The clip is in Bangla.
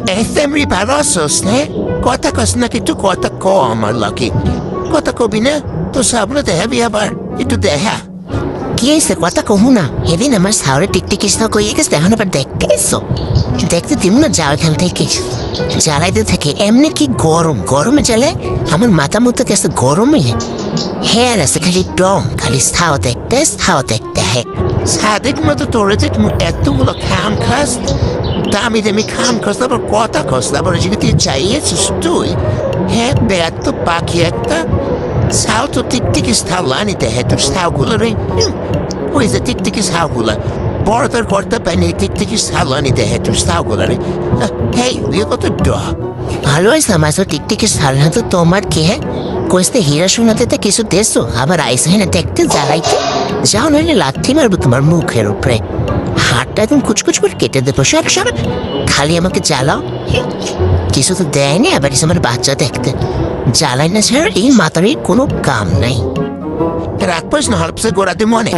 Efemri parosos, ne? কথা কস না কিন্তু কথা ক আমার লাগে কথা কবি না তো সামনে দেখাবি আবার একটু দেখা কি হয়েছে কথা কহু না এদিন আমার সাউরে টিকটিকি সাউ কইয়ে গেছে এখন আবার দেখতে এসো দেখতে দিব না যাও এখান থেকে জ্বালাইতে থাকে এমনি কি গরম গরমে জ্বালে আমার মাথা মতো গেছে গরমে হ্যাঁ আছে খালি ডং খালি সাও দেখতে হ্যাঁ সাদেক মতো তোরে যে এতগুলো খাম খাস দামি দামি খাম খাস আবার কথা খাস আবার যদি তুই চাইয়েছিস তুই হ্যাঁ বেয়ার তো পাখি একটা সাউ তো টিকটিকি সাউ লানিতে হ্যাঁ তোর সাউগুলো রে ওই যে টিকটিকি সাউগুলা বড়দের করতে পারিনি টিকটিকি সাউ লানিতে হ্যাঁ তোর সাউগুলো রে হেই তুই কত ডা ভালো হয়েছে আমার তো টিকটিকি সারা তো তোমার কি হ্যাঁ কইতে হীরা শোনাতে তো কিছু দেশো আবার আইসে না দেখতে জ্বালাইতে যাও নইলে লাথি মারবো তোমার মুখের উপরে হাতটা একদম কুচকুচ করে কেটে দেবো সব খালি আমাকে জ্বালাও কিছু তো দেয়নি আবার এসে আমার বাচ্চা দেখতে জ্বালাই না ছাড়া এই মাতারির কোনো কাম নাই রাখপাস না হলপসে গোড়াতে মনে